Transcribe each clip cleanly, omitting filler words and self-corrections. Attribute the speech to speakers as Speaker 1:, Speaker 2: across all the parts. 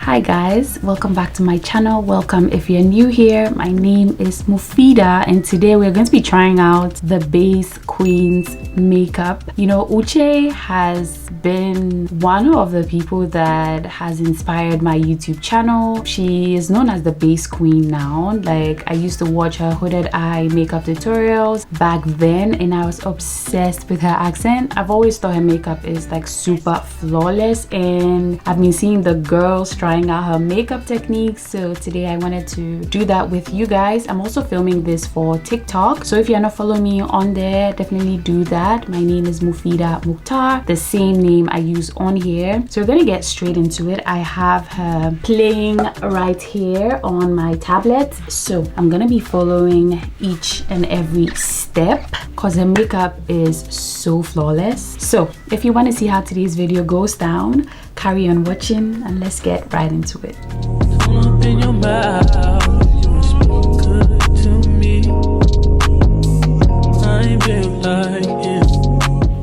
Speaker 1: Hi guys, welcome back to my channel. Welcome if you're new here. My name is Muphidaht and today we're going to be trying out the Base Queen's makeup. You know, Uche has been one of the people that has inspired my YouTube channel. She is known as the Base Queen now. Like, I used to watch her hooded eye makeup tutorials back then and I was obsessed with her accent. I've always thought her makeup is like super flawless and I've been seeing the girls trying out her makeup techniques, so today I wanted to do that with you guys. I'm also filming this for TikTok, so if you're not following me on there, definitely do that. My name is Muphidaht Mukhtar, the same name I use on here. So we're gonna get straight into it. I have her playing right here on my tablet, so I'm gonna be following each and every step because her makeup is so flawless. So if you want to see how today's video goes down, carry on watching and let's get right into it.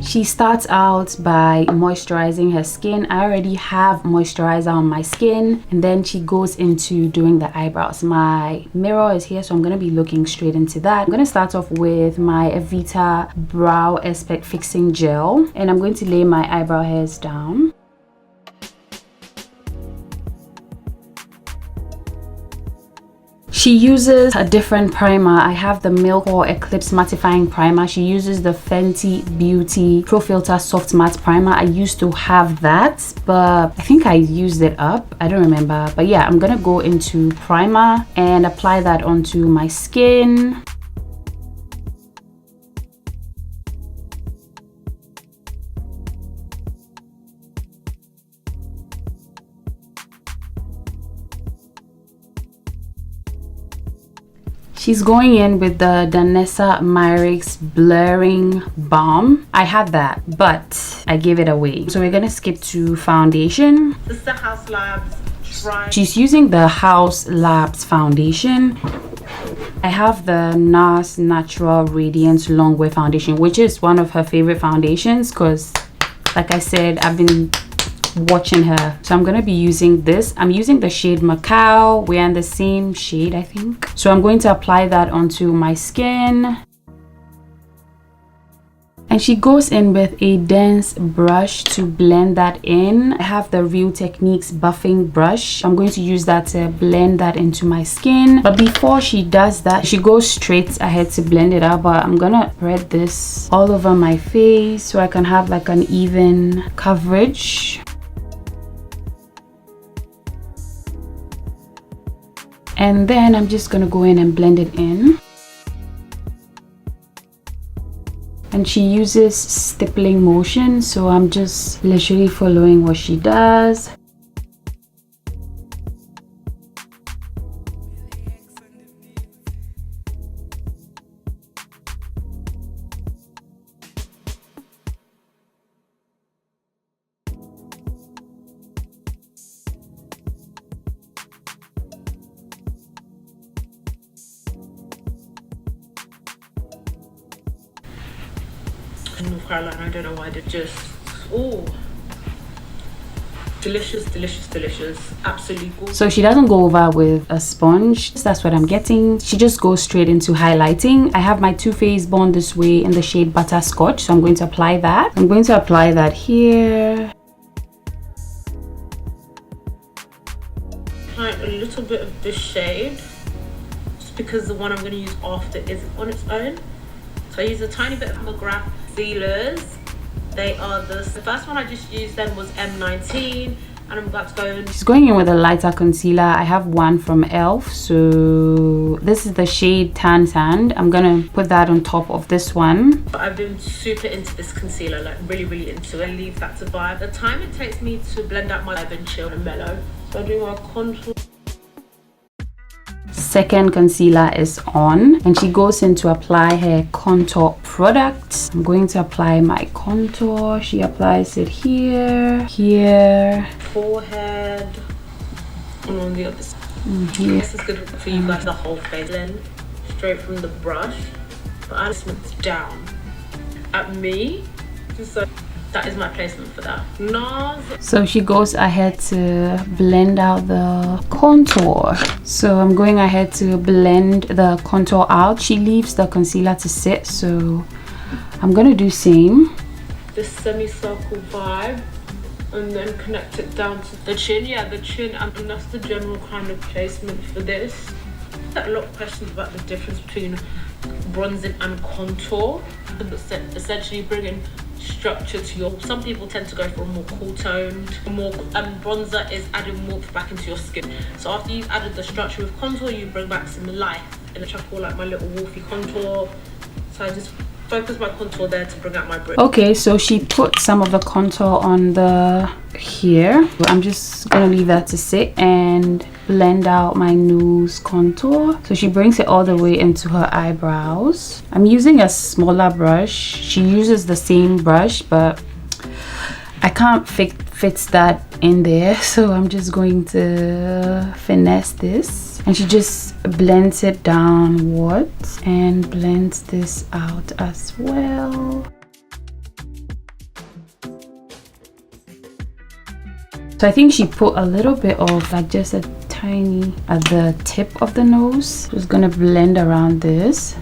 Speaker 1: She starts out by moisturizing her skin. I already have moisturizer on my skin, and then she goes into doing the eyebrows. My mirror is here, so I'm going to be looking straight into that. I'm going to start off with my Evita Brow Aspect Fixing Gel, and I'm going to lay my eyebrow hairs down. She uses a different primer. I have the Milk or Eclipse Mattifying Primer. She uses the Fenty Beauty Pro Filter Soft Matte Primer. I used to have that, but I think I used it up. I don't remember. But yeah, I'm gonna go into primer and apply that onto my skin. She's going in with the Danessa Myricks Blurring Balm. I had that, but I gave it away. So we're gonna skip to foundation.
Speaker 2: This is the House Labs Dry.
Speaker 1: She's using the House Labs foundation. I have the NARS Natural Radiance Longwear Foundation, which is one of her favorite foundations because, like I said, I've been watching her, so I'm gonna be using this. I'm using the shade Macau. We're in the same shade, I think, so I'm going to apply that onto my skin. And she goes in with a dense brush to blend that in. I have the Real Techniques buffing brush. I'm going to use that to blend that into my skin, but before she does that, she goes straight ahead to blend it out. But I'm gonna spread this all over my face so I can have like an even coverage. And then I'm just gonna go in and blend it in. And she uses stippling motion, so I'm just literally following what she does.
Speaker 2: North Carolina, I don't know why they're just, oh, delicious, delicious, delicious, absolutely gorgeous.
Speaker 1: So she doesn't go over with a sponge. That's what I'm getting. She just goes straight into highlighting. I have my Too Faced Born This Way in the shade Butterscotch, so I'm going to apply that. I'm going to apply that here.
Speaker 2: Like a little bit of this shade, just because the one I'm going to use after isn't on its own. So I use a tiny bit of McGrath concealers. They are the first one I just used then was M19, and I'm about to go in.
Speaker 1: She's going in with a lighter concealer. I have one from ELF, so this is the shade Tan Sand. I'm gonna put that on top of this one.
Speaker 2: But I've been super into this concealer, like really into it. Leave that to vibe. The time it takes me to blend out my vibe and chill and mellow. So I do my contour.
Speaker 1: Second concealer is on, and she goes in to apply her contour product. I'm going to apply my contour. She applies it here, here,
Speaker 2: forehead, and on the other side.
Speaker 1: Here.
Speaker 2: This is good for you guys, the whole face. Then straight from the brush, but I just went down at me, just like that is my placement for that. NARS.
Speaker 1: So she goes ahead to blend out the contour. So I'm going ahead to blend the contour out. She leaves the concealer to sit, so I'm gonna do same.
Speaker 2: This semicircle vibe, and then connect it down to the chin. Yeah, the chin, and that's the general kind of placement for this. A lot of questions about the difference between bronzing and contour. Essentially bringing structure to your, some people tend to go for a more cool toned, bronzer is adding warmth back into your skin. So after you've added the structure with contour, you bring back some life, and which I call like my little wolfy contour. So I just focus my contour there to bring out my bridge.
Speaker 1: Okay, so she put some of the contour on the here. I'm just gonna leave that to sit and blend out my nose contour. So she brings it all the way into her eyebrows. I'm using a smaller brush. She uses the same brush, but I can't fit that in there, so I'm just going to finesse this. And she just blends it downwards and blends this out as well. So I think she put a little bit of like just a tiny at the tip of the nose. Just gonna blend around this.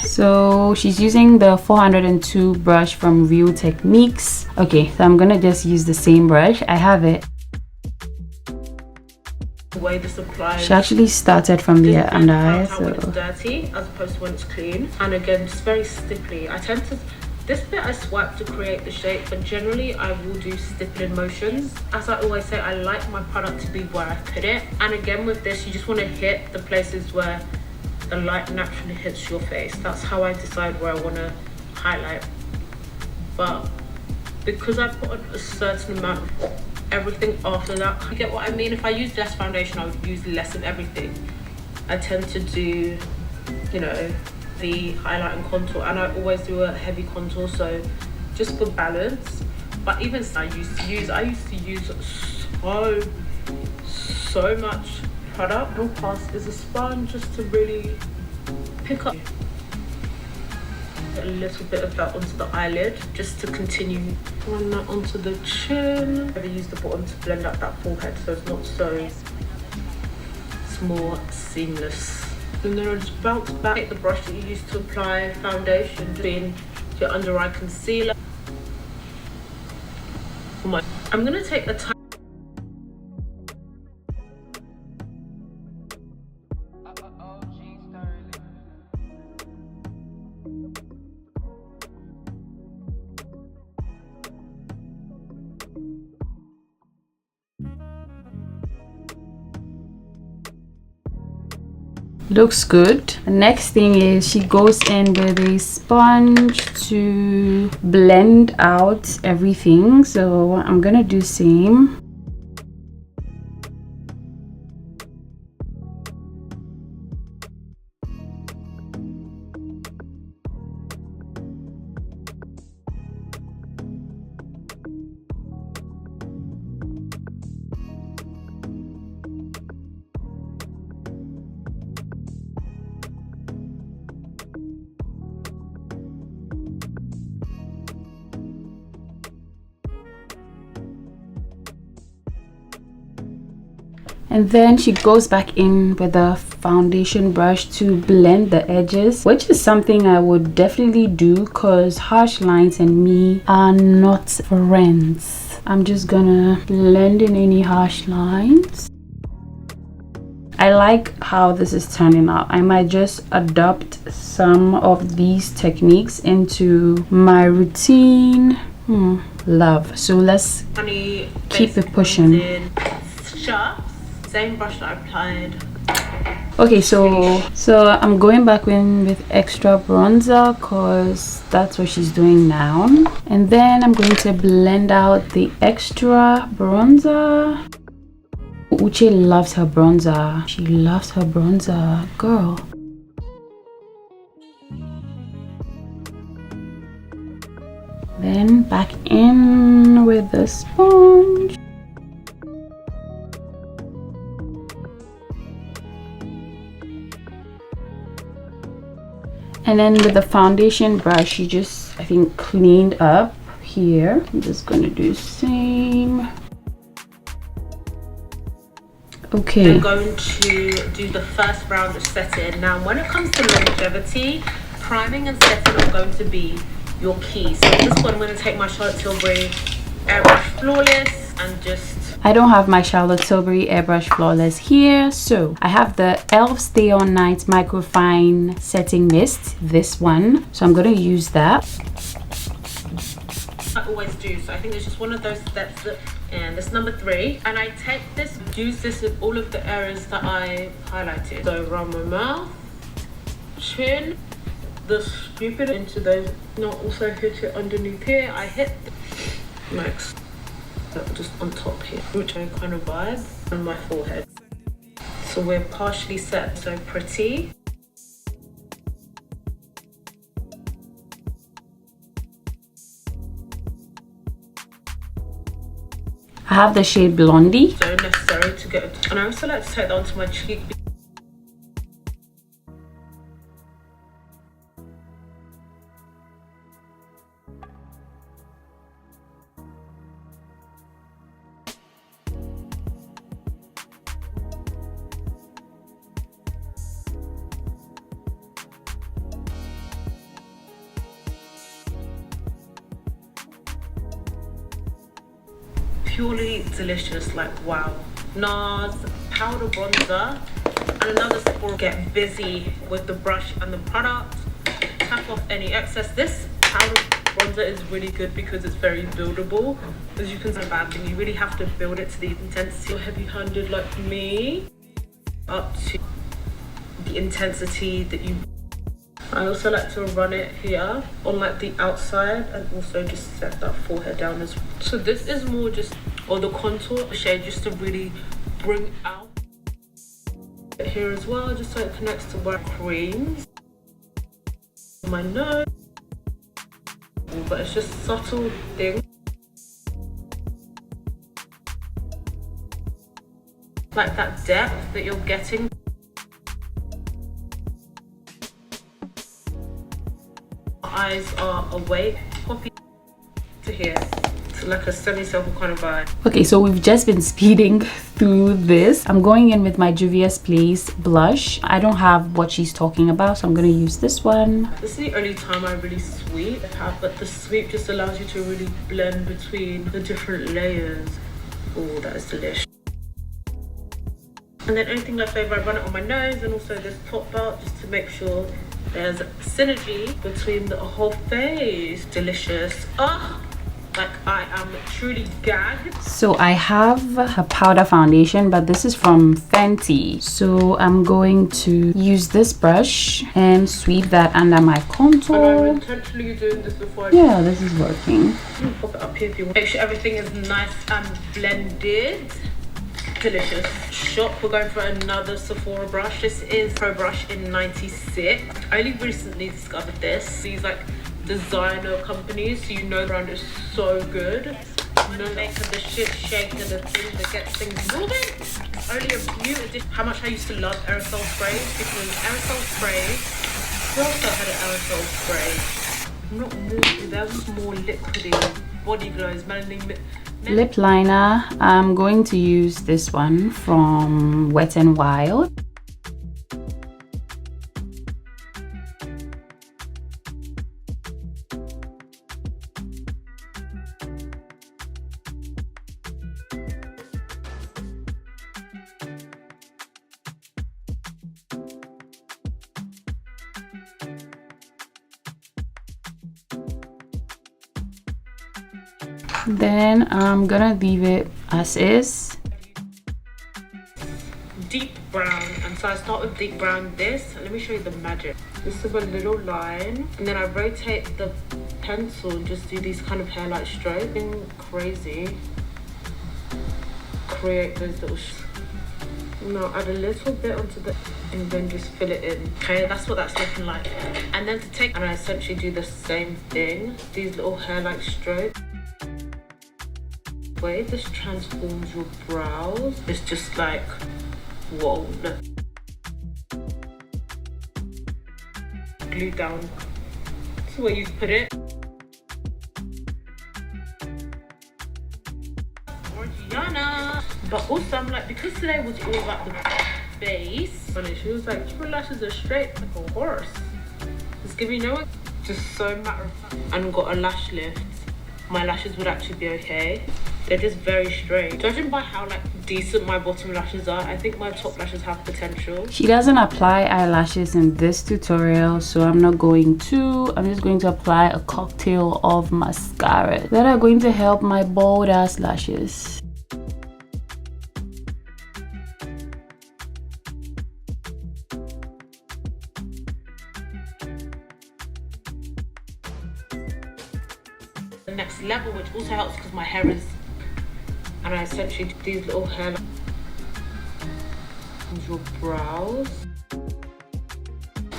Speaker 1: So she's using the 402 brush from Real Techniques. Okay, so I'm gonna just use the same brush. I have it.
Speaker 2: The way this applies.
Speaker 1: She actually started from the under eye, so
Speaker 2: when it's dirty as opposed to when it's clean. And again, just very stipply. I tend to, this bit I swipe to create the shape, but generally I will do stippling motions. As I always say, I like my product to be where I put it. And again with this, you just want to hit the places where the light naturally hits your face. That's how I decide where I want to highlight. But because I put a certain amount of everything after that, you get what I mean? If I use less foundation, I would use less of everything. I tend to do, you know, the highlight and contour, and I always do a heavy contour, so just for balance. But even I used to use so much product. All past is a sponge just to really pick up a little bit of that onto the eyelid, just to continue run that onto the chin. I use the bottom to blend out that forehead so it's not so, it's more seamless. And then I just bounce back, take the brush that you use to apply foundation between your under eye concealer. I'm gonna take the time.
Speaker 1: Looks good. The next thing is she goes in with a sponge to blend out everything, so I'm gonna do same. And then she goes back in with a foundation brush to blend the edges, which is something I would definitely do because harsh lines and me are not friends. I'm just gonna blend in any harsh lines. I like how this is turning out. I might just adopt some of these techniques into my routine. Love. So let's keep it pushing.
Speaker 2: Same brush that I applied.
Speaker 1: Okay, so I'm going back in with extra bronzer because that's what she's doing now, and then I'm going to blend out the extra bronzer. Uche loves her bronzer. She loves her bronzer, girl. Then back in with the sponge. And then with the foundation brush, you just, I think, cleaned up here. I'm just gonna do the same. Okay.
Speaker 2: I'm going to do the first round of setting. Now, when it comes to longevity, priming and setting are going to be your key. So at this point, I'm going to take my Charlotte Tilbury Airbrush Flawless and just...
Speaker 1: I don't have my Charlotte Tilbury Airbrush Flawless here, so I have the e.l.f. Stay On Night Microfine Setting Mist, this one. So I'm going to use that.
Speaker 2: I always do, so I think it's just one of those steps that, and it's number 3, and I take this, use this in all of the areas that I highlighted. So around my mouth, chin, the stupid into those, not also hit it underneath here. I hit next, just on top here, which I kind of vibe on my forehead. So we're partially set, so pretty.
Speaker 1: I have the shade Blondie.
Speaker 2: So necessary to get, and I also like to take that onto my cheek. Purely delicious, like wow. NARS powder bronzer and another Sephora. Get busy with the brush and the product, tap off any excess. This powder bronzer is really good because it's very buildable. As you can see, bad thing, you really have to build it to the intensity. Heavy-handed like me, up to the intensity that you. I also like to run it here on like the outside and also just set that forehead down as well. So this is more just, or the contour shade, just to really bring out here as well, just so it connects to my creams. My nose, but it's just subtle things. Like that depth that you're getting. Eyes are awake, poppy to here, to like a semicircle kind of vibe.
Speaker 1: Okay, so we've just been speeding through this. I'm going in with my Juvia's Place blush. I don't have what she's talking about, so I'm going to use this one.
Speaker 2: This is the only time I really sweep, but the sweep just allows you to really blend between the different layers. Oh, that is delicious. And then anything left over, I run it on my nose and also this top part just to make sure there's synergy between the whole face. Delicious. Oh, like I am truly gagged.
Speaker 1: So I have a powder foundation, but this is from Fenty. So I'm going to use this brush and sweep that under my contour.
Speaker 2: And I'm intentionally doing this before.
Speaker 1: Yeah, this is working.
Speaker 2: Pop it up here if you want. Make sure everything is nice and blended. Delicious. Shop, we're going for another Sephora brush. This is Pro Brush in 96. I only recently discovered this. These like designer companies, so you know the brand is so good. No makeup, the shit shaped and the thing that gets things moving. It's only a new addition. How much I used to love aerosol sprays, because aerosol sprays, I also had an aerosol spray. Not more, that was more liquidy. Body glows, melanin.
Speaker 1: Lip liner, I'm going to use this one from Wet n Wild. Then I'm gonna leave it as is.
Speaker 2: Deep brown, and so I start with deep brown. This, let me show you the magic. This is a little line, and then I rotate the pencil and just do these kind of hairline strokes. Crazy. Create those little. Now add a little bit onto the, and then just fill it in. Okay, that's what that's looking like. And then to take, and I essentially do the same thing. These little hairline strokes. The way this transforms your brows is just like, whoa, look. glued down to where you put it. Oriana. But also I'm like, because today was all about the base, and she was like, your lashes are straight like a horse. It's giving no one, just so matter of fact. And got a lash lift, my lashes would actually be okay. They're just very straight. Judging by how like decent my bottom lashes are, I think my top lashes have potential.
Speaker 1: She doesn't apply eyelashes in this tutorial, so I'm not going to. I'm just going to apply a cocktail of mascara that are going to help my bold ass lashes.
Speaker 2: The next level, which also helps because my hair is, and I essentially do these little hair and your brows.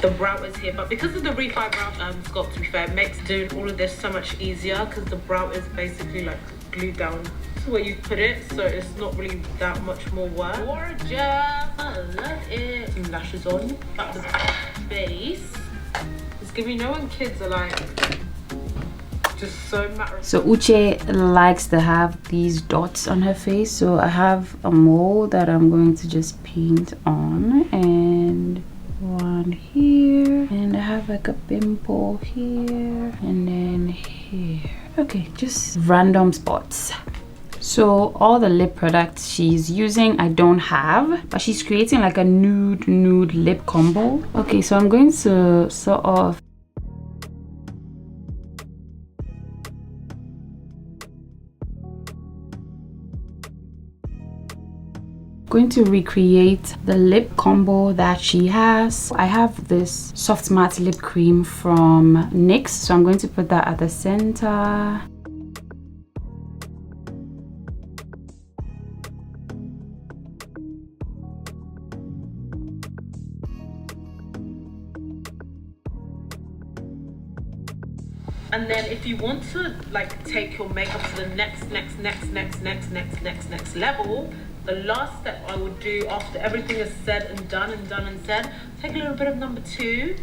Speaker 2: The brow is here, but because of the Refi brow sculpt, to be fair, it makes doing all of this so much easier because the brow is basically like glued down to where you put it, so it's not really that much more work. Gorgeous, I love it. Some lashes on, at the base. It's giving, you know when kids are like, just so matter.
Speaker 1: So Uche likes to have these dots on her face, so I have a mold that I'm going to just paint on, and one here, and I have like a pimple here and then here. Okay, just random spots. So all the lip products she's using I don't have, but she's creating like a nude lip combo. Okay, so I'm going to sort of going to recreate the lip combo that she has. I have this soft matte lip cream from NYX, so I'm going to put that at the center.
Speaker 2: And then if you want to like take your makeup to the next level, the last step I would do after everything is said and done and said, take a little bit of number 2.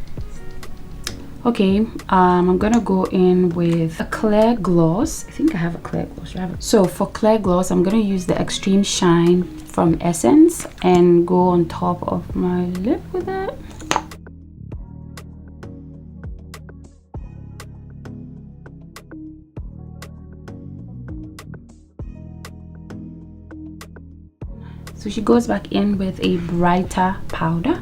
Speaker 1: Okay, I'm gonna go in with a clear gloss. I think I have a clear gloss. So for clear gloss, I'm gonna use the Extreme Shine from Essence and go on top of my lip with it. So she goes back in with a brighter powder.